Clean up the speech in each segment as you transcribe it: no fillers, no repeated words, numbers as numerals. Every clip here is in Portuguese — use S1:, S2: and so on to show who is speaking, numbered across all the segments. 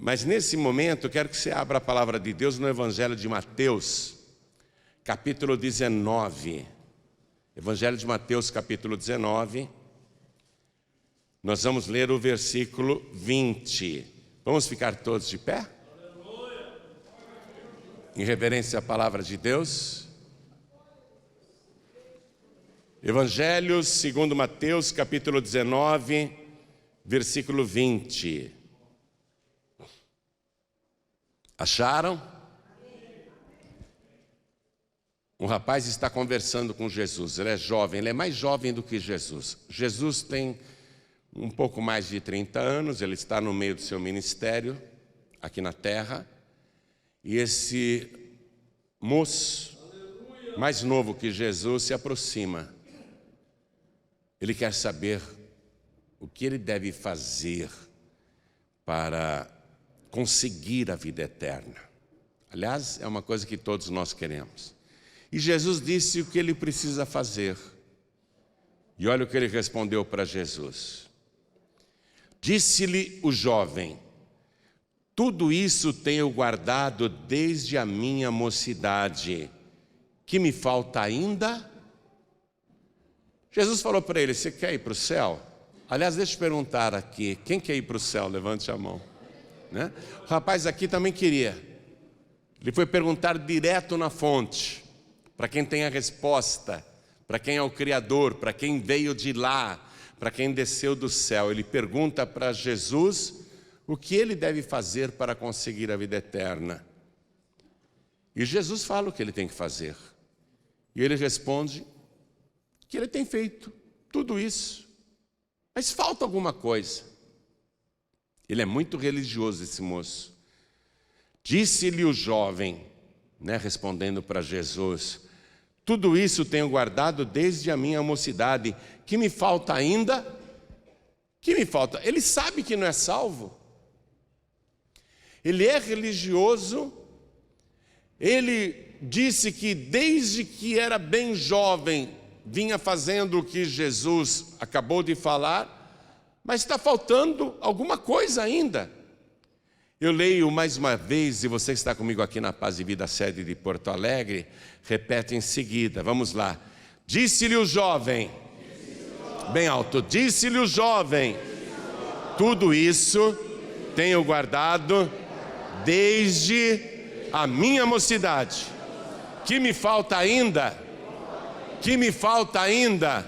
S1: Mas nesse momento eu quero que você abra a palavra de Deus no Evangelho de Mateus, capítulo 19. Evangelho de Mateus, capítulo 19. Nós vamos ler o versículo 20. Vamos ficar todos de pé? Em reverência à palavra de Deus. Evangelho segundo Mateus, capítulo 19, versículo 20. Acharam? Um rapaz está conversando com Jesus. Ele é jovem, ele é mais jovem do que Jesus. Jesus tem um pouco mais de 30 anos, ele está no meio do seu ministério, aqui na terra. E esse moço, mais novo que Jesus, se aproxima. Ele quer saber o que ele deve fazer para conseguir a vida eterna. Aliás, é uma coisa que todos nós queremos. E Jesus disse o que ele precisa fazer. E olha o que ele respondeu para Jesus. Disse-lhe o jovem: tudo isso tenho guardado desde a minha mocidade. Que me falta ainda? Jesus falou para ele: você quer ir para o céu? Aliás, deixa eu perguntar aqui, quem quer ir para o céu? Levante a mão. Né? O rapaz aqui também queria. Ele foi perguntar direto na fonte, para quem tem a resposta, para quem é o Criador, para quem veio de lá, para quem desceu do céu. Ele pergunta para Jesus o que ele deve fazer para conseguir a vida eterna. E Jesus fala o que ele tem que fazer. E ele responde que ele tem feito tudo isso, mas falta alguma coisa. Ele é muito religioso, esse moço. Disse-lhe o jovem, respondendo para Jesus: tudo isso tenho guardado desde a minha mocidade. Que me falta ainda? Que me falta? Ele sabe que não é salvo. Ele é religioso. Ele disse que desde que era bem jovem vinha fazendo o que Jesus acabou de falar, mas está faltando alguma coisa ainda. Eu leio mais uma vez, e você que está comigo aqui na Paz e Vida, sede de Porto Alegre, repete em seguida, vamos lá. Disse-lhe o jovem, bem alto, disse-lhe o jovem, tudo isso tenho guardado desde a minha mocidade. Que me falta ainda? Que me falta ainda?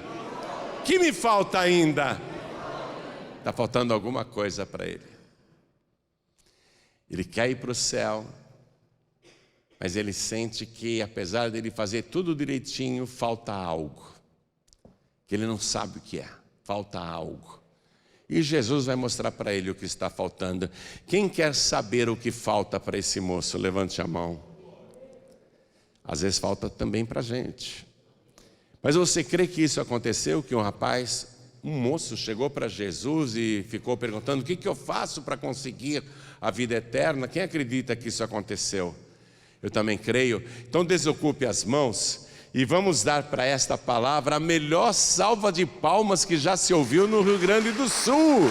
S1: Que me falta ainda? Está faltando alguma coisa para ele. Ele quer ir para o céu, mas ele sente que, apesar dele fazer tudo direitinho, falta algo. Que ele não sabe o que é, falta algo. E Jesus vai mostrar para ele o que está faltando. Quem quer saber o que falta para esse moço? Levante a mão. Às vezes falta também para a gente. Mas você crê que isso aconteceu? Que um moço chegou para Jesus e ficou perguntando: o que eu faço para conseguir a vida eterna? Quem acredita que isso aconteceu? Eu também creio. Então desocupe as mãos e vamos dar para esta palavra a melhor salva de palmas que já se ouviu no Rio Grande do Sul.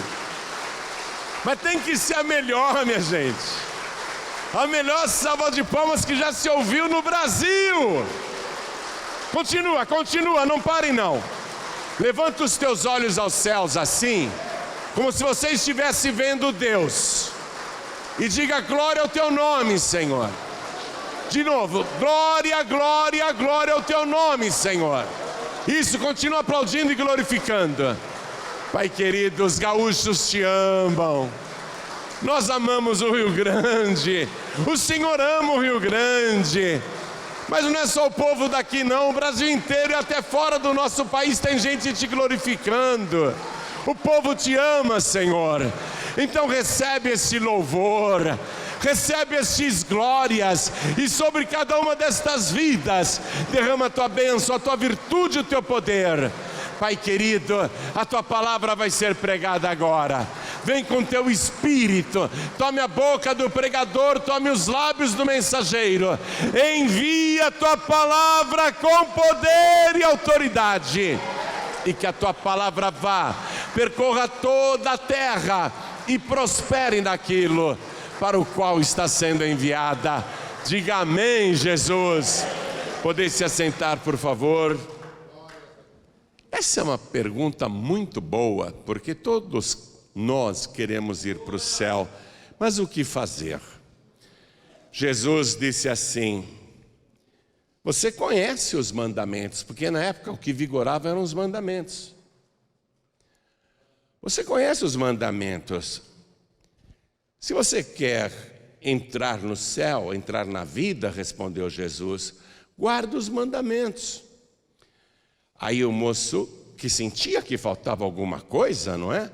S1: Mas tem que ser a melhor, minha gente. A melhor salva de palmas que já se ouviu no Brasil. Continua, não parem não. Levanta os teus olhos aos céus assim, como se você estivesse vendo Deus. E diga: glória ao teu nome, Senhor. De novo, glória, glória, glória ao teu nome, Senhor. Isso, continua aplaudindo e glorificando. Pai querido, os gaúchos te amam. Nós amamos o Rio Grande. O Senhor ama o Rio Grande. Mas não é só o povo daqui não, o Brasil inteiro e até fora do nosso país tem gente te glorificando. O povo te ama, Senhor. Então recebe esse louvor, recebe estes glórias, e sobre cada uma destas vidas derrama a tua bênção, a tua virtude, o teu poder. Pai querido, a tua palavra vai ser pregada agora. Vem com teu espírito, tome a boca do pregador, tome os lábios do mensageiro. Envia a tua palavra com poder e autoridade, e que a tua palavra vá, percorra toda a terra e prospere naquilo para o qual está sendo enviada. Diga amém, Jesus. Poder se assentar, por favor. Essa é uma pergunta muito boa, porque todos nós queremos ir para o céu, mas o que fazer? Jesus disse assim: você conhece os mandamentos, porque na época o que vigorava eram os mandamentos. Você conhece os mandamentos. Se você quer entrar no céu, entrar na vida, respondeu Jesus, guarda os mandamentos. Aí o moço, que sentia que faltava alguma coisa, não é?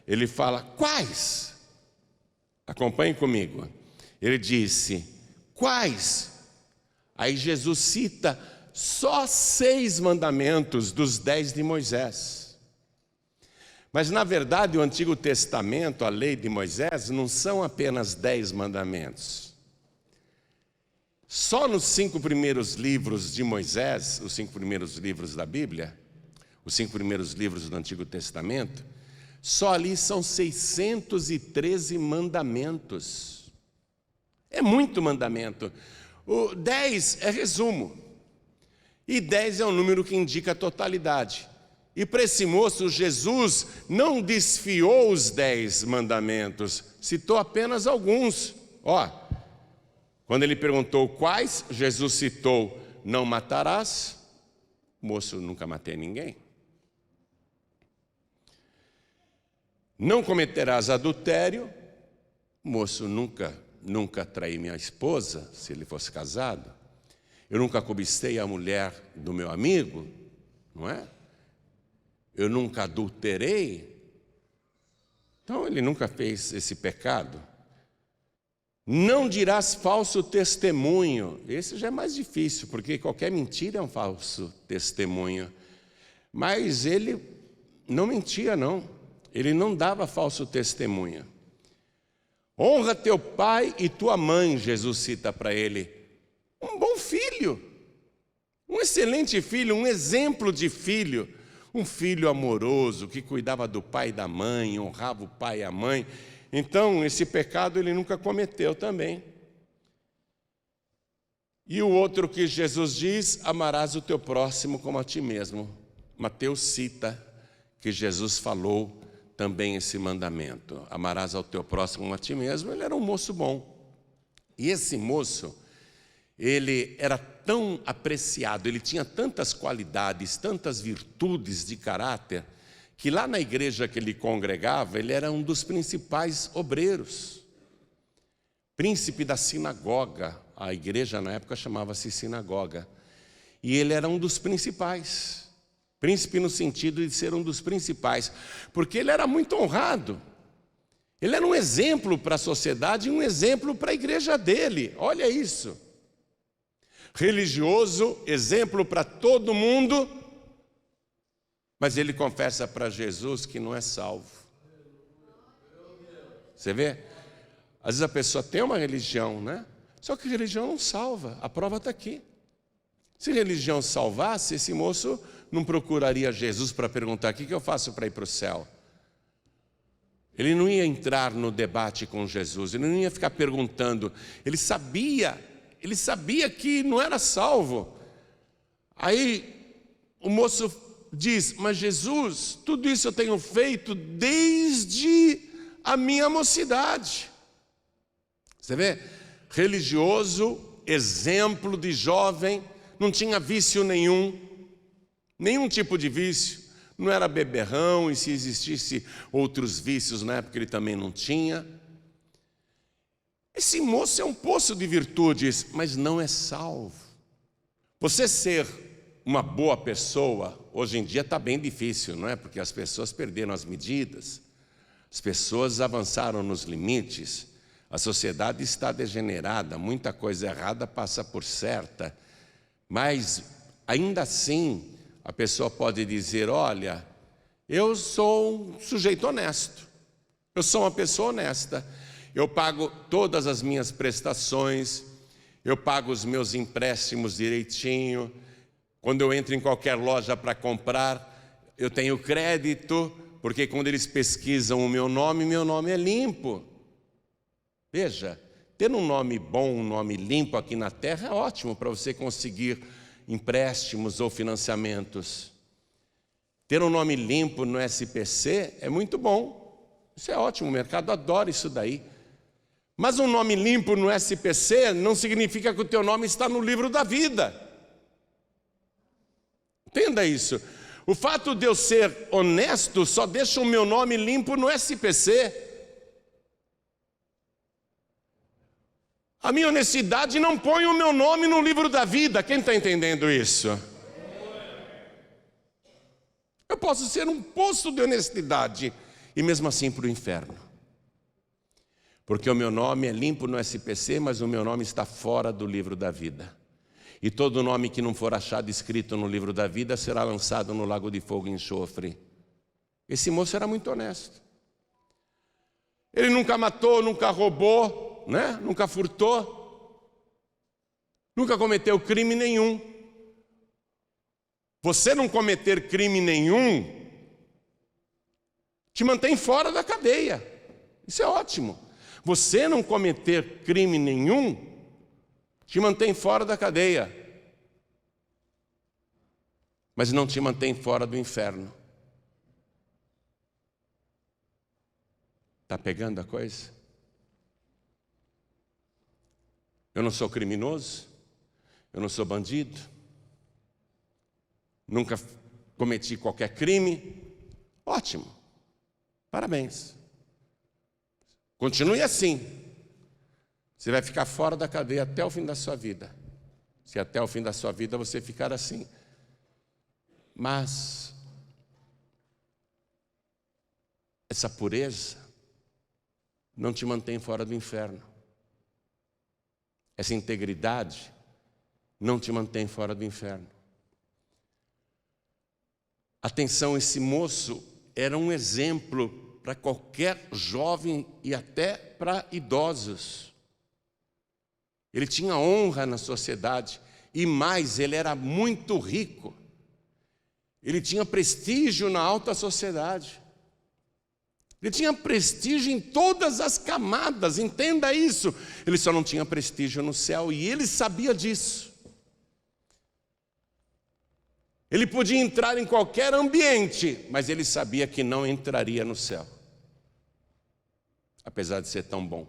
S1: Ele fala, quais? Acompanhe comigo. Ele disse, quais? Aí Jesus cita só 6 mandamentos dos 10 de Moisés. Mas na verdade o Antigo Testamento, a lei de Moisés, não são apenas 10 mandamentos. Só nos 5 primeiros livros de Moisés, os 5 primeiros livros da Bíblia, os 5 primeiros livros do Antigo Testamento, só ali são 613 mandamentos. É muito mandamento. O 10 é resumo. E 10 é um número que indica a totalidade. E para esse moço, Jesus não desfiou os 10 mandamentos, citou apenas alguns. Quando ele perguntou quais, Jesus citou, não matarás. Moço, nunca matei ninguém. Não cometerás adultério. Moço, nunca traí minha esposa, se ele fosse casado. Eu nunca cobicei a mulher do meu amigo, não é? Eu nunca adulterei. Então ele nunca fez esse pecado. Não dirás falso testemunho. Esse já é mais difícil, porque qualquer mentira é um falso testemunho. Mas ele não mentia, não. Ele não dava falso testemunho. Honra teu pai e tua mãe, Jesus cita para ele. Um bom filho, um excelente filho, um exemplo de filho. Um filho amoroso, que cuidava do pai e da mãe, honrava o pai e a mãe. Então, esse pecado ele nunca cometeu também. E o outro que Jesus diz, amarás o teu próximo como a ti mesmo. Mateus cita que Jesus falou também esse mandamento. Amarás ao teu próximo como a ti mesmo. Ele era um moço bom. E esse moço, ele era tão apreciado, ele tinha tantas qualidades, tantas virtudes de caráter, que lá na igreja que ele congregava, ele era um dos principais obreiros. Príncipe da sinagoga, a igreja na época chamava-se sinagoga. E ele era um dos principais. Príncipe no sentido de ser um dos principais, porque ele era muito honrado. Ele era um exemplo para a sociedade e um exemplo para a igreja dele. Olha isso. Religioso, exemplo para todo mundo, mas ele confessa para Jesus que não é salvo. Você vê? Às vezes a pessoa tem uma religião, né? Só que religião não salva, a prova está aqui. Se religião salvasse, esse moço não procuraria Jesus para perguntar, o que eu faço para ir para o céu? Ele não ia entrar no debate com Jesus, ele não ia ficar perguntando, ele sabia que não era salvo. Aí o moço diz, mas Jesus, tudo isso eu tenho feito desde a minha mocidade. Você vê? Religioso, exemplo de jovem, não tinha vício nenhum tipo de vício. Não era beberrão, e se existisse outros vícios na época ele também não tinha. Esse moço é um poço de virtudes, mas não é salvo. Você ser uma boa pessoa, hoje em dia está bem difícil, não é? Porque as pessoas perderam as medidas, as pessoas avançaram nos limites, a sociedade está degenerada, muita coisa errada passa por certa, mas ainda assim a pessoa pode dizer, olha, eu sou um sujeito honesto, eu sou uma pessoa honesta, eu pago todas as minhas prestações, eu pago os meus empréstimos direitinho, quando eu entro em qualquer loja para comprar, eu tenho crédito, porque quando eles pesquisam o meu nome é limpo. Veja, ter um nome bom, um nome limpo aqui na terra é ótimo para você conseguir empréstimos ou financiamentos. Ter um nome limpo no SPC é muito bom. Isso é ótimo, o mercado adora isso daí. Mas um nome limpo no SPC não significa que o teu nome está no livro da vida. Entenda isso. O fato de eu ser honesto só deixa o meu nome limpo no SPC. A minha honestidade não põe o meu nome no livro da vida. Quem está entendendo isso? Eu posso ser um poço de honestidade e mesmo assim para o inferno. Porque o meu nome é limpo no SPC, mas o meu nome está fora do livro da vida. E todo nome que não for achado escrito no livro da vida será lançado no lago de fogo e enxofre. Esse moço era muito honesto. Ele nunca matou, nunca roubou, né? Nunca furtou, nunca cometeu crime nenhum. Você não cometer crime nenhum te mantém fora da cadeia. Isso é ótimo. Você não cometer crime nenhum te mantém fora da cadeia, mas não te mantém fora do inferno. Está pegando a coisa? Eu não sou criminoso, eu não sou bandido, nunca cometi qualquer crime. Ótimo, parabéns. Continue assim. Você vai ficar fora da cadeia até o fim da sua vida. Se até o fim da sua vida você ficar assim. Mas essa pureza não te mantém fora do inferno. Essa integridade não te mantém fora do inferno. Atenção, esse moço era um exemplo para qualquer jovem e até para idosos. Ele tinha honra na sociedade e mais, ele era muito rico. Ele tinha prestígio na alta sociedade. Ele tinha prestígio em todas as camadas, entenda isso. Ele só não tinha prestígio no céu e ele sabia disso. Ele podia entrar em qualquer ambiente, mas ele sabia que não entraria no céu. Apesar de ser tão bom.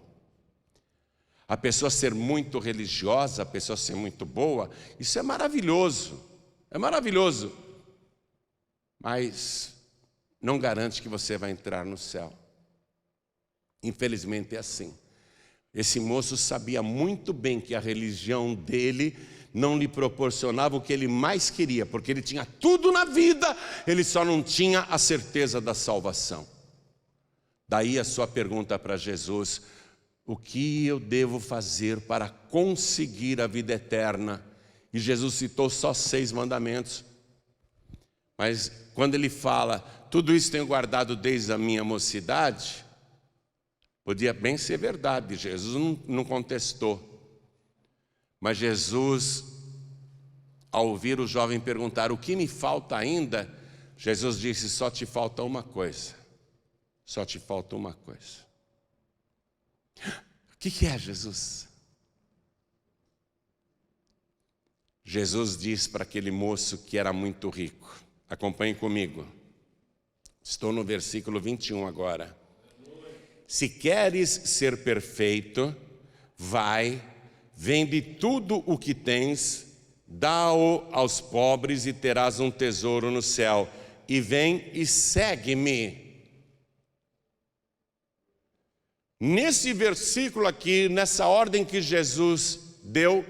S1: A pessoa ser muito religiosa, a pessoa ser muito boa, isso é maravilhoso. É maravilhoso. Mas não garante que você vai entrar no céu. Infelizmente é assim. Esse moço sabia muito bem que a religião dele não lhe proporcionava o que ele mais queria, porque ele tinha tudo na vida, ele só não tinha a certeza da salvação. Daí a sua pergunta para Jesus: o que eu devo fazer para conseguir a vida eterna? E Jesus citou só 6 mandamentos. Mas quando ele fala, tudo isso tenho guardado desde a minha mocidade, podia bem ser verdade, Jesus não contestou. Mas Jesus, ao ouvir o jovem perguntar, o que me falta ainda? Jesus disse, só te falta uma coisa. Só te falta uma coisa. O que é, Jesus? Jesus diz para aquele moço que era muito rico. Acompanhe comigo. Estou no versículo 21 agora. Se queres ser perfeito, vai, vende tudo o que tens, dá-o aos pobres e terás um tesouro no céu. E vem e segue-me. Nesse versículo aqui, nessa ordem que Jesus deu,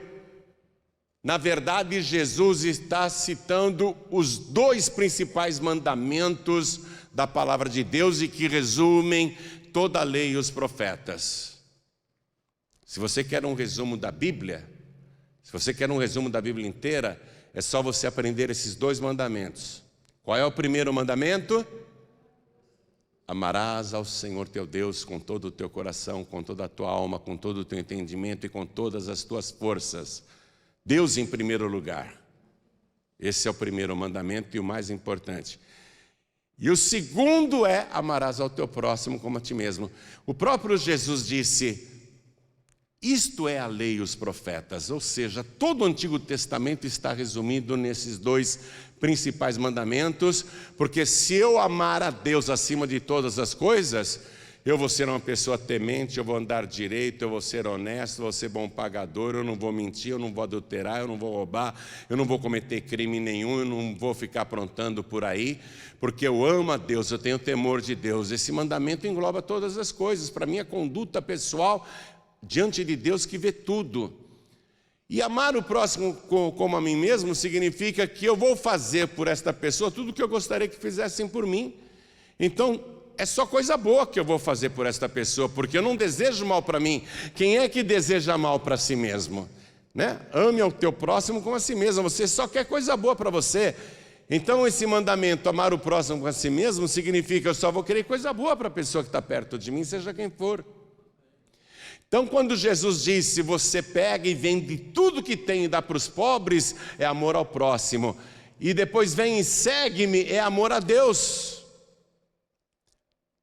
S1: na verdade Jesus está citando os 2 principais mandamentos da palavra de Deus e que resumem toda a lei e os profetas. Se você quer um resumo da Bíblia, se você quer um resumo da Bíblia inteira, é só você aprender esses 2 mandamentos. Qual é o primeiro mandamento? Amarás ao Senhor teu Deus com todo o teu coração, com toda a tua alma, com todo o teu entendimento e com todas as tuas forças. Deus em primeiro lugar. Esse é o primeiro mandamento e o mais importante. E o segundo é, amarás ao teu próximo como a ti mesmo. O próprio Jesus disse, Isto é a lei e os profetas, ou seja, todo o Antigo Testamento está resumido nesses dois principais mandamentos, porque se eu amar a Deus acima de todas as coisas, eu vou ser uma pessoa temente, eu vou andar direito, eu vou ser honesto, eu vou ser bom pagador, eu não vou mentir, eu não vou adulterar, eu não vou roubar, eu não vou cometer crime nenhum, eu não vou ficar aprontando por aí, porque eu amo a Deus, eu tenho temor de Deus. Esse mandamento engloba todas as coisas, para mim a conduta pessoal diante de Deus que vê tudo. E amar o próximo como a mim mesmo significa que eu vou fazer por esta pessoa tudo o que eu gostaria que fizessem por mim. Então, é só coisa boa que eu vou fazer por esta pessoa, porque eu não desejo mal para mim. Quem é que deseja mal para si mesmo? Né? Ame ao teu próximo como a si mesmo, você só quer coisa boa para você. Então esse mandamento, amar o próximo como a si mesmo, significa que eu só vou querer coisa boa para a pessoa que está perto de mim, seja quem for. Então, quando Jesus disse, você pega e vende tudo que tem e dá para os pobres, é amor ao próximo. E depois vem e segue-me, é amor a Deus.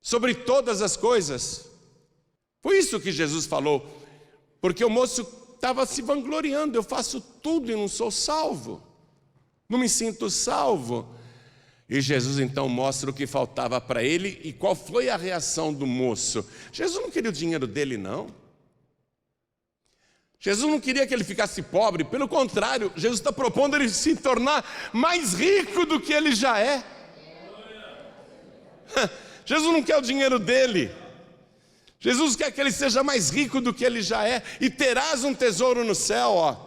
S1: Sobre todas as coisas. Foi isso que Jesus falou. Porque o moço estava se vangloriando, eu faço tudo e não sou salvo. Não me sinto salvo. E Jesus então mostra o que faltava para ele e qual foi a reação do moço. Jesus não queria o dinheiro dele, não. Jesus não queria que ele ficasse pobre, pelo contrário, Jesus está propondo ele se tornar mais rico do que ele já é. Jesus não quer o dinheiro dele, Jesus quer que ele seja mais rico do que ele já é, e terás um tesouro no céu, ó.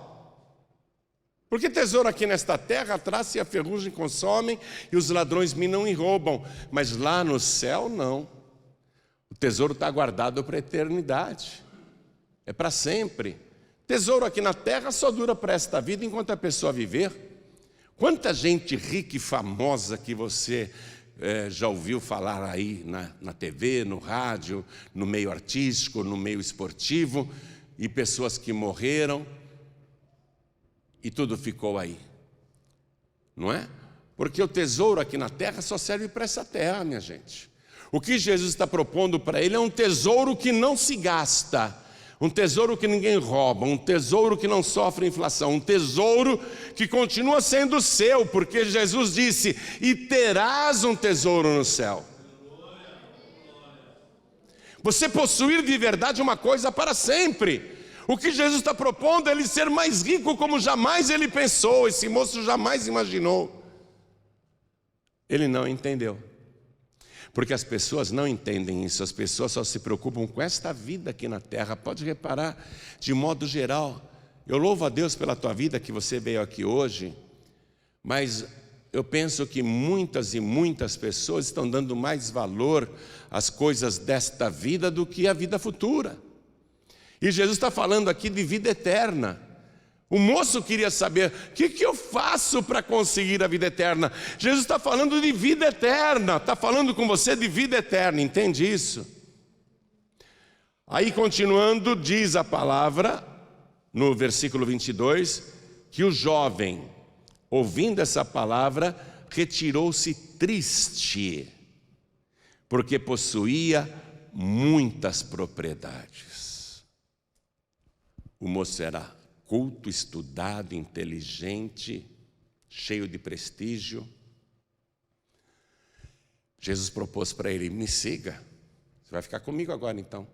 S1: Porque tesouro aqui nesta terra, a traça e a ferrugem consomem, e os ladrões minam e roubam, mas lá no céu não, o tesouro está guardado para a eternidade, é para sempre. Tesouro aqui na terra só dura para esta vida enquanto a pessoa viver. Quanta gente rica e famosa que você já ouviu falar aí na TV, no rádio, no meio artístico, no meio esportivo, e pessoas que morreram e tudo ficou aí, não é? Porque o tesouro aqui na terra só serve para essa terra, minha gente. O que Jesus está propondo para ele é um tesouro que não se gasta, um tesouro que ninguém rouba, um tesouro que não sofre inflação, um tesouro que continua sendo seu, porque Jesus disse, e terás um tesouro no céu. Você possuir de verdade uma coisa para sempre. O que Jesus está propondo é ele ser mais rico como jamais ele pensou, esse moço jamais imaginou. Ele não entendeu. Porque as pessoas não entendem isso, as pessoas só se preocupam com esta vida aqui na terra. Pode reparar, de modo geral, eu louvo a Deus pela tua vida que você veio aqui hoje, mas eu penso que muitas e muitas pessoas estão dando mais valor às coisas desta vida do que à vida futura. E Jesus está falando aqui de vida eterna. O moço queria saber, o que eu faço para conseguir a vida eterna? Jesus está falando de vida eterna, está falando com você de vida eterna, entende isso? Aí continuando, diz a palavra, no versículo 22, que o jovem, ouvindo essa palavra, retirou-se triste, porque possuía muitas propriedades. O moço era culto, estudado, inteligente, cheio de prestígio. Jesus propôs para ele, me siga, você vai ficar comigo agora então.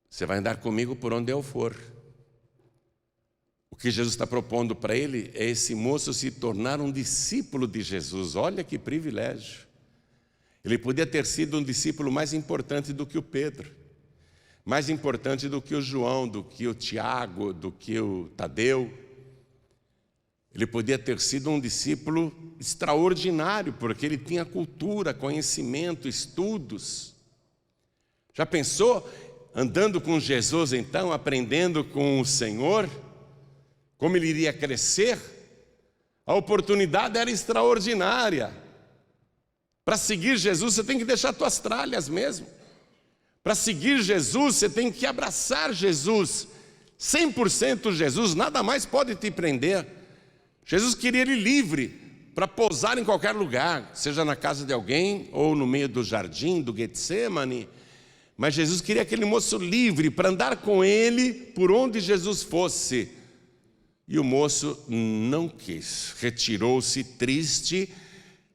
S1: Você vai andar comigo por onde eu for. O que Jesus está propondo para ele é esse moço se tornar um discípulo de Jesus. Olha que privilégio. Ele podia ter sido um discípulo mais importante do que o Pedro, mais importante do que o João, do que o Tiago, do que o Tadeu. Ele podia ter sido um discípulo extraordinário, porque ele tinha cultura, conhecimento, estudos. Já pensou, andando com Jesus então, aprendendo com o Senhor, como ele iria crescer? A oportunidade era extraordinária. Para seguir Jesus, você tem que deixar suas tralhas mesmo. Para seguir Jesus, você tem que abraçar Jesus, 100% Jesus, nada mais pode te prender. Jesus queria ele livre, para pousar em qualquer lugar, seja na casa de alguém, ou no meio do jardim, do Getsemane, Mas Jesus queria aquele moço livre para andar com ele por onde Jesus fosse. E o moço não quis, retirou-se triste,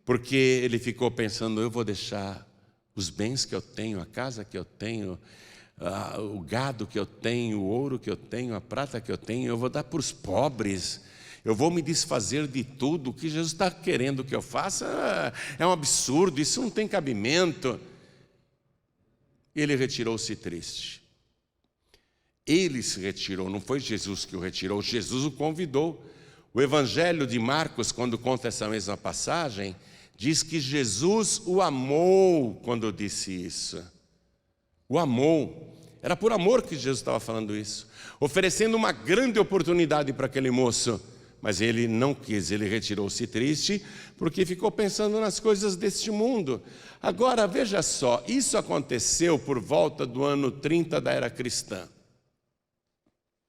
S1: porque ele ficou pensando: eu vou deixar os bens que eu tenho, a casa que eu tenho, o gado que eu tenho, o ouro que eu tenho, a prata que eu tenho, eu vou dar para os pobres, eu vou me desfazer de tudo. O que Jesus está querendo que eu faça é um absurdo, isso não tem cabimento. Ele retirou-se triste. Ele se retirou, não foi Jesus que o retirou, Jesus o convidou. O Evangelho de Marcos, quando conta essa mesma passagem, diz que Jesus o amou quando disse isso. O amou. Era por amor que Jesus estava falando isso, oferecendo uma grande oportunidade para aquele moço. Mas ele não quis, ele retirou-se triste, porque ficou pensando nas coisas deste mundo. Agora, veja só, isso aconteceu por volta do ano 30 da era cristã.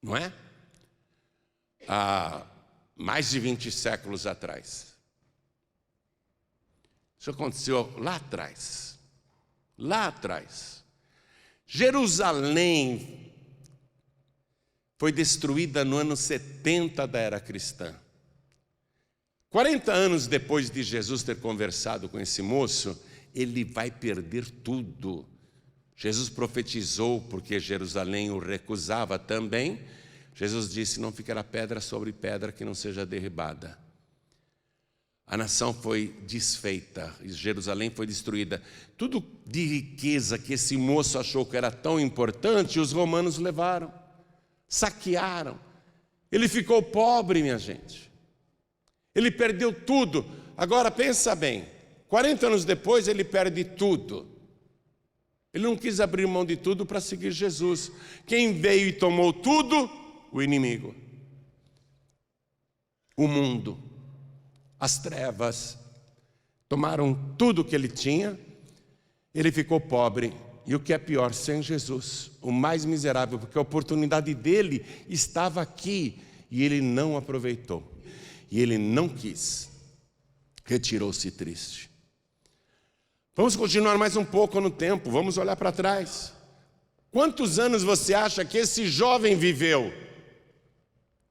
S1: Não é? Há mais de 20 séculos atrás. Isso aconteceu lá atrás. Lá atrás. Jerusalém foi destruída no ano 70 da era cristã. 40 anos depois de Jesus ter conversado com esse moço, ele vai perder tudo. Jesus profetizou, porque Jerusalém o recusava também. Jesus disse: não ficará pedra sobre pedra que não seja derribada. A nação foi desfeita, Jerusalém foi destruída. Tudo de riqueza que esse moço achou que era tão importante, os romanos levaram, saquearam. Ele ficou pobre, minha gente. Ele perdeu tudo. Agora pensa bem, 40 anos depois ele perde tudo. Ele não quis abrir mão de tudo para seguir Jesus. Quem veio e tomou tudo? O inimigo. O mundo. As trevas. Tomaram tudo que ele tinha. Ele ficou pobre. E o que é pior, sem Jesus. O mais miserável, porque a oportunidade dele estava aqui. E ele não aproveitou. E ele não quis. Retirou-se triste. Vamos continuar mais um pouco no tempo, vamos olhar para trás. Quantos anos você acha que esse jovem viveu?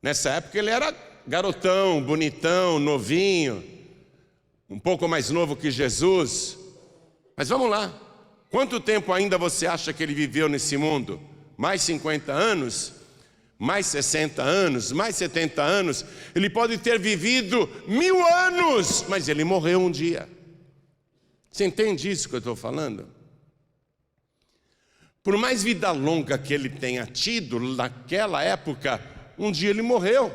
S1: Nessa época ele era garotão, bonitão, novinho, um pouco mais novo que Jesus. Mas vamos lá, quanto tempo ainda você acha que ele viveu nesse mundo? Mais 50 anos? Mais 60 anos? Mais 70 anos? Ele pode ter vivido 1000 anos, mas ele morreu um dia. Você entende isso que eu estou falando? Por mais vida longa que ele tenha tido, naquela época, um dia ele morreu.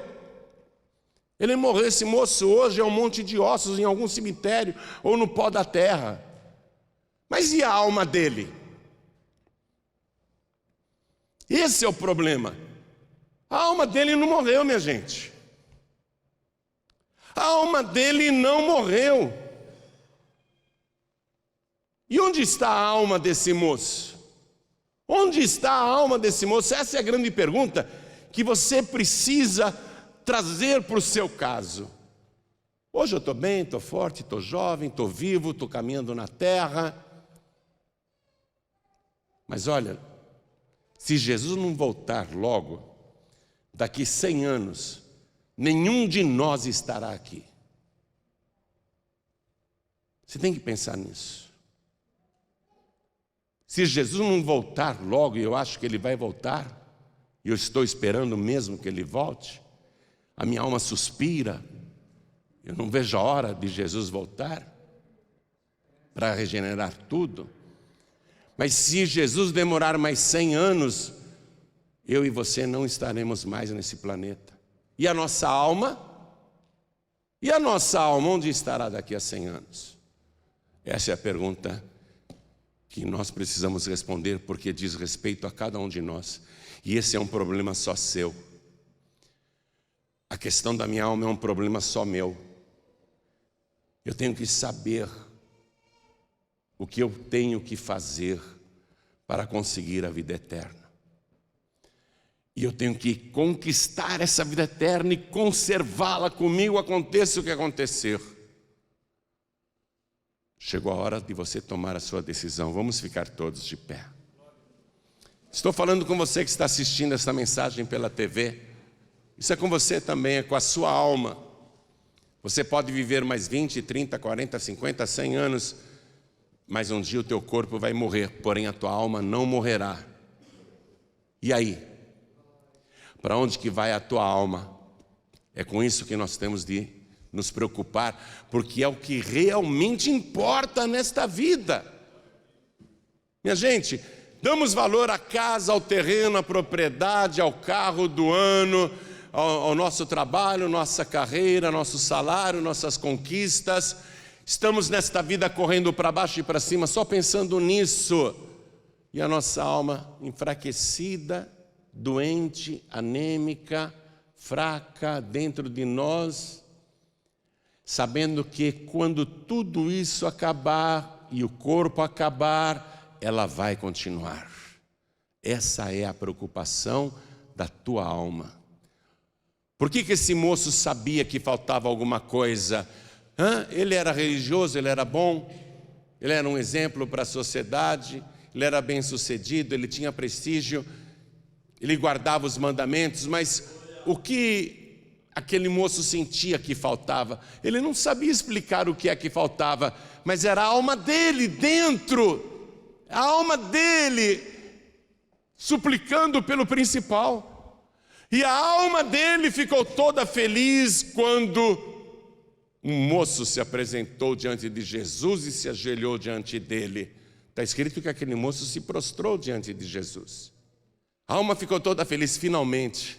S1: Ele morreu, esse moço hoje é um monte de ossos em algum cemitério ou no pó da terra. Mas e a alma dele? Esse é o problema. A alma dele não morreu, minha gente. A alma dele não morreu. E onde está a alma desse moço? Onde está a alma desse moço? Essa é a grande pergunta que você precisa trazer para o seu caso. Hoje eu estou bem, estou forte, estou jovem, estou vivo, estou caminhando na terra. Mas olha, se Jesus não voltar logo, daqui 100 anos, nenhum de nós estará aqui. Você tem que pensar nisso. Se Jesus não voltar logo, e eu acho que ele vai voltar, e eu estou esperando mesmo que ele volte, a minha alma suspira, eu não vejo a hora de Jesus voltar para regenerar tudo. Mas se Jesus demorar mais 100 anos, eu e você não estaremos mais nesse planeta. E a nossa alma? E a nossa alma, onde estará daqui a 100 anos? Essa é a pergunta que nós precisamos responder, porque diz respeito a cada um de nós. E esse é um problema só seu. A questão da minha alma é um problema só meu. Eu tenho que saber o que eu tenho que fazer para conseguir a vida eterna. E eu tenho que conquistar essa vida eterna e conservá-la comigo, aconteça o que acontecer. Chegou a hora de você tomar a sua decisão. Vamos ficar todos de pé. Estou falando com você que está assistindo essa mensagem pela TV. Isso é com você também, é com a sua alma. Você pode viver mais 20, 30, 40, 50, 100 anos, mas um dia o teu corpo vai morrer, porém a tua alma não morrerá. E aí? Para onde que vai a tua alma? É com isso que nós temos de nos preocupar, porque é o que realmente importa nesta vida. Minha gente, damos valor à casa, ao terreno, à propriedade, ao carro do ano, ao nosso trabalho, nossa carreira, nosso salário, nossas conquistas. Estamos nesta vida correndo para baixo e para cima, só pensando nisso. E a nossa alma enfraquecida, doente, anêmica, fraca dentro de nós, sabendo que quando tudo isso acabar e o corpo acabar, ela vai continuar. Essa é a preocupação da tua alma. Por que esse moço sabia que faltava alguma coisa? Ele era religioso, ele era bom, ele era um exemplo para a sociedade, ele era bem sucedido, ele tinha prestígio, ele guardava os mandamentos, mas o que aquele moço sentia que faltava? Ele não sabia explicar o que é que faltava, mas era a alma dele dentro, a alma dele suplicando pelo principal. E a alma dele ficou toda feliz quando um moço se apresentou diante de Jesus e se ajoelhou diante dele. Está escrito que aquele moço se prostrou diante de Jesus. A alma ficou toda feliz, finalmente.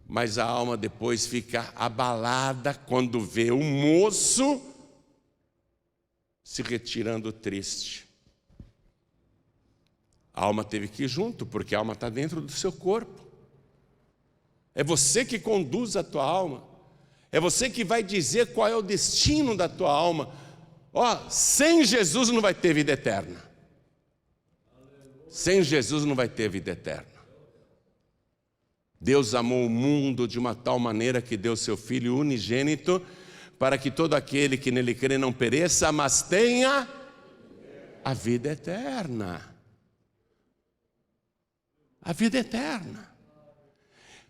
S1: Mas a alma depois fica abalada quando vê o moço se retirando triste. A alma teve que ir junto, porque a alma está dentro do seu corpo. É você que conduz a tua alma. É você que vai dizer qual é o destino da tua alma. Sem Jesus não vai ter vida eterna. Sem Jesus não vai ter vida eterna. Deus amou o mundo de uma tal maneira que deu seu Filho unigênito, para que todo aquele que nele crê não pereça, mas tenha a vida eterna. A vida eterna.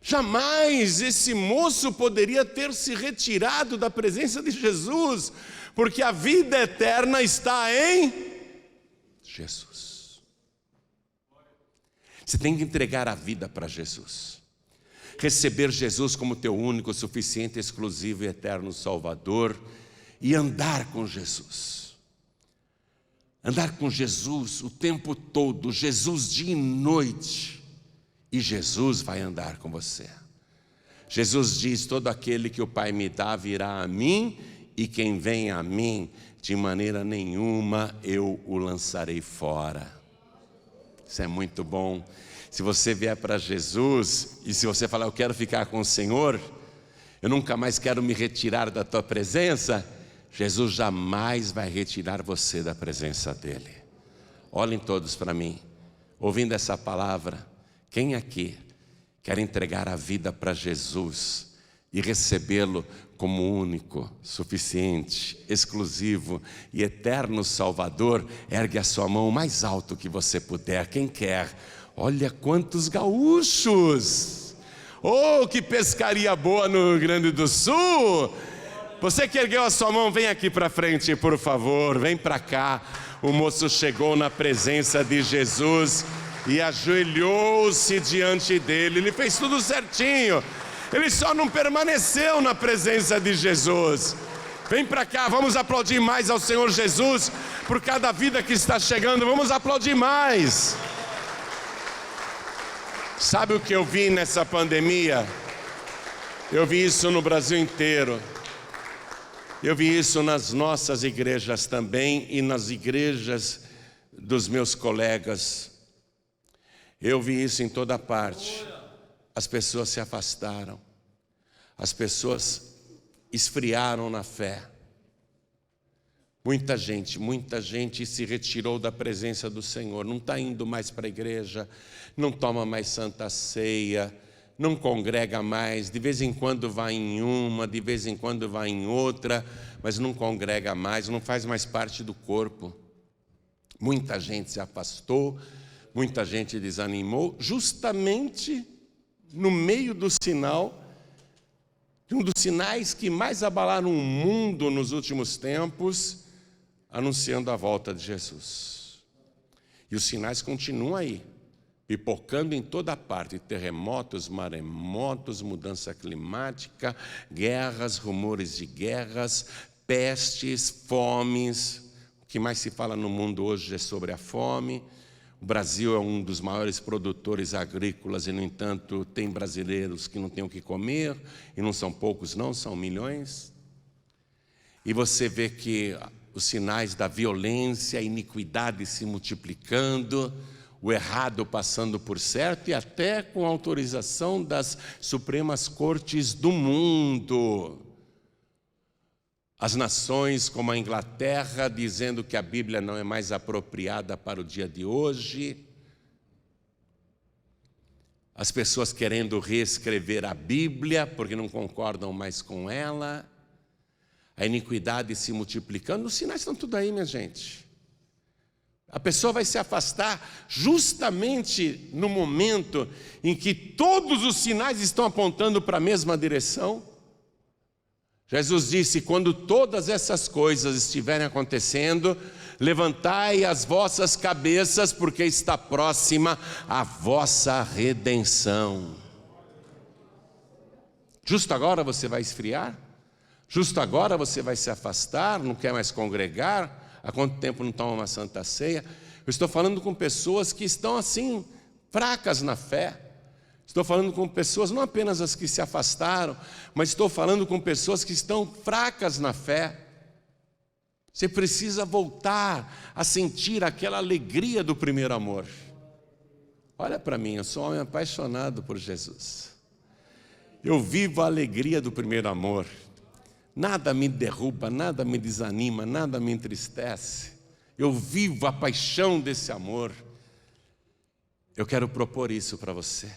S1: Jamais esse moço poderia ter se retirado da presença de Jesus, porque a vida eterna está em Jesus. Você tem que entregar a vida para Jesus. Receber Jesus como teu único, suficiente, exclusivo e eterno Salvador e andar com Jesus. Andar com Jesus o tempo todo, Jesus dia e noite, e Jesus vai andar com você. Jesus diz: todo aquele que o Pai me dá virá a mim, e quem vem a mim, de maneira nenhuma eu o lançarei fora. Isso é muito bom. Se você vier para Jesus, e se você falar: eu quero ficar com o Senhor, eu nunca mais quero me retirar da tua presença, Jesus jamais vai retirar você da presença dele. Olhem todos para mim, ouvindo essa palavra. Quem aqui quer entregar a vida para Jesus e recebê-lo como único, suficiente, exclusivo e eterno Salvador? Ergue a sua mão o mais alto que você puder. Quem quer? Olha quantos gaúchos! Oh, que pescaria boa no Rio Grande do Sul! Você que ergueu a sua mão, vem aqui para frente, por favor, vem para cá. O moço chegou na presença de Jesus e ajoelhou-se diante dele. Ele fez tudo certinho, ele só não permaneceu na presença de Jesus. Vem para cá, vamos aplaudir mais ao Senhor Jesus por cada vida que está chegando. Vamos aplaudir mais. Sabe o que eu vi nessa pandemia? Eu vi isso no Brasil inteiro. Eu vi isso nas nossas igrejas também e nas igrejas dos meus colegas. Eu vi isso em toda parte. As pessoas se afastaram. As pessoas esfriaram na fé. Muita gente se retirou da presença do Senhor. Não está indo mais para a igreja, não toma mais santa ceia, não congrega mais, de vez em quando vai em uma, de vez em quando vai em outra, mas não congrega mais, não faz mais parte do corpo. Muita gente se afastou, muita gente desanimou, justamente no meio do sinal, de um dos sinais que mais abalaram o mundo nos últimos tempos, anunciando a volta de Jesus. E os sinais continuam aí, pipocando em toda parte: terremotos, maremotos, mudança climática, guerras, rumores de guerras, pestes, fomes. O que mais se fala no mundo hoje é sobre a fome. O Brasil é um dos maiores produtores agrícolas e, no entanto, tem brasileiros que não têm o que comer, e não são poucos não, são milhões. E você vê que os sinais da violência, a iniquidade se multiplicando, o errado passando por certo, e até com autorização das Supremas Cortes do mundo. As nações como a Inglaterra dizendo que a Bíblia não é mais apropriada para o dia de hoje. As pessoas querendo reescrever a Bíblia porque não concordam mais com ela. A iniquidade se multiplicando. Os sinais estão tudo aí, minha gente. A pessoa vai se afastar justamente no momento em que todos os sinais estão apontando para a mesma direção. Jesus disse: quando todas essas coisas estiverem acontecendo, levantai as vossas cabeças, porque está próxima a vossa redenção. Justo agora você vai esfriar? Justo agora você vai se afastar, não quer mais congregar? Há quanto tempo não toma uma santa ceia? Eu estou falando com pessoas que estão assim, fracas na fé. Estou falando com pessoas, não apenas as que se afastaram, mas estou falando com pessoas que estão fracas na fé. Você precisa voltar a sentir aquela alegria do primeiro amor. Olha para mim, eu sou um homem apaixonado por Jesus. Eu vivo a alegria do primeiro amor. Nada me derruba, nada me desanima, nada me entristece. Eu vivo a paixão desse amor. Eu quero propor isso para você.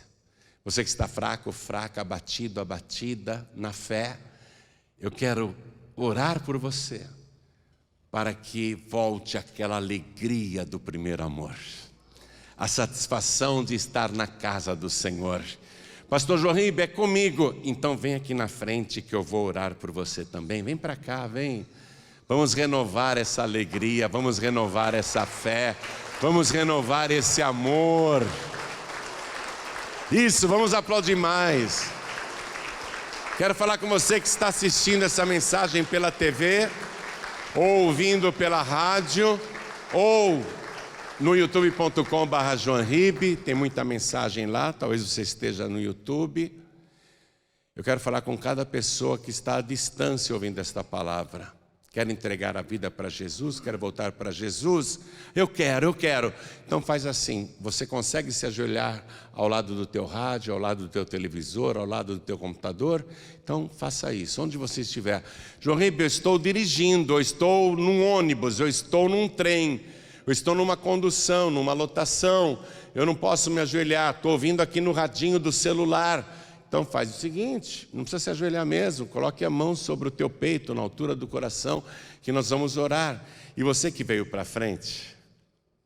S1: Você que está fraco, fraca, abatido, abatida na fé, eu quero orar por você, para que volte aquela alegria do primeiro amor, a satisfação de estar na casa do Senhor. Pastor João Ribe, é comigo. Então vem aqui na frente que eu vou orar por você também. Vem para cá, vem. Vamos renovar essa alegria, vamos renovar essa fé, vamos renovar esse amor. Isso, vamos aplaudir mais. Quero falar com você que está assistindo essa mensagem pela TV, ou ouvindo pela rádio, ou no youtube.com/joanribe, tem muita mensagem lá, talvez você esteja no YouTube. Eu quero falar com cada pessoa que está à distância ouvindo esta palavra. Quer entregar a vida para Jesus? Quer voltar para Jesus? Eu quero. Então faz assim, você consegue se ajoelhar ao lado do teu rádio, ao lado do teu televisor, ao lado do teu computador? Então faça isso, onde você estiver. João Ribeiro, eu estou dirigindo, eu estou num ônibus, eu estou num trem, eu estou numa condução, numa lotação, eu não posso me ajoelhar, estou ouvindo aqui no radinho do celular. Então faz o seguinte, não precisa se ajoelhar mesmo, coloque a mão sobre o teu peito, na altura do coração, que nós vamos orar. E você que veio para frente,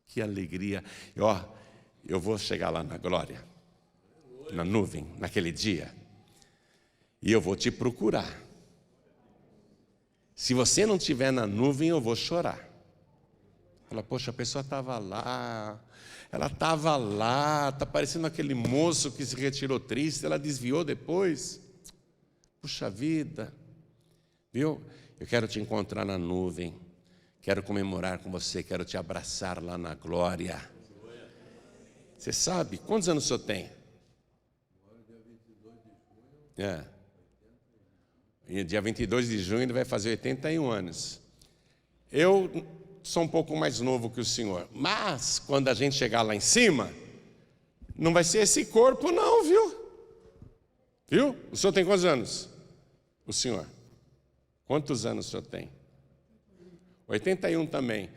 S1: que alegria. Eu vou chegar lá na glória, na nuvem, naquele dia, e eu vou te procurar. Se você não estiver na nuvem, eu vou chorar. Fala, poxa, a pessoa estava lá, ela estava lá, está parecendo aquele moço que se retirou triste, ela desviou depois. Puxa vida, viu? Eu quero te encontrar na nuvem, quero comemorar com você, quero te abraçar lá na glória. Você sabe, quantos anos o senhor tem? E dia 22 de junho ele vai fazer 81 anos. Eu sou um pouco mais novo que o senhor, mas quando a gente chegar lá em cima, não vai ser esse corpo não, viu? O senhor tem quantos anos? O senhor? Quantos anos o senhor tem? 81 também.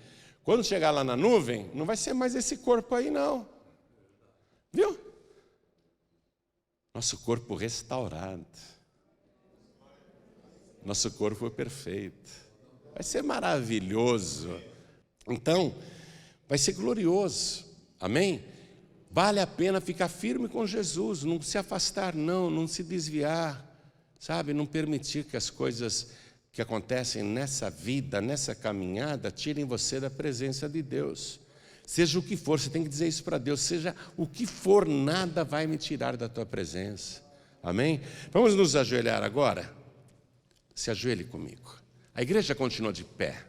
S1: Quando chegar lá na nuvem, não vai ser mais esse corpo aí não, viu? Nosso corpo restaurado, nosso corpo perfeito, vai ser maravilhoso. Então, Vai ser glorioso, amém? Vale a pena ficar firme com Jesus, não se afastar não se desviar, sabe? Não permitir que as coisas que acontecem nessa vida, nessa caminhada, tirem você da presença de Deus. Seja o que for, você tem que dizer isso para Deus, seja o que for, nada vai me tirar da tua presença, amém? Vamos nos ajoelhar agora? Se ajoelhe comigo. A igreja continua de pé.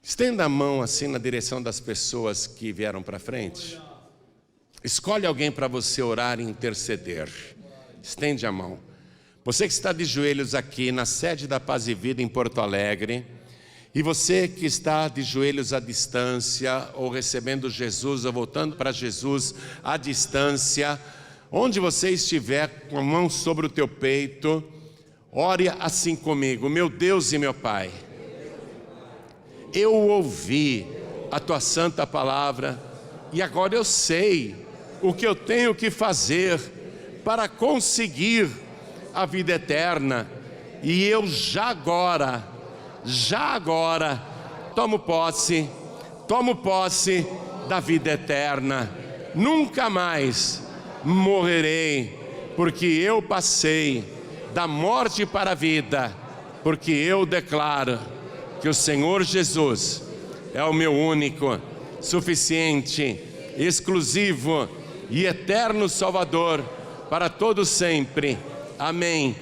S1: Estenda a mão assim na direção das pessoas que vieram para frente. Escolhe alguém para você orar e interceder. Estende a mão. Você que está de joelhos aqui na sede da Paz e Vida em Porto Alegre, e você que está de joelhos à distância, ou recebendo Jesus, ou voltando para Jesus à distância, onde você estiver com a mão sobre o teu peito, ore assim comigo. Meu Deus e meu Pai, eu ouvi a tua santa palavra e agora eu sei o que eu tenho que fazer para conseguir a vida eterna, e eu já agora tomo posse da vida eterna. Nunca mais morrerei, porque eu passei da morte para a vida, porque eu declaro que o Senhor Jesus é o meu único, suficiente, exclusivo e eterno Salvador para todo sempre. Amém.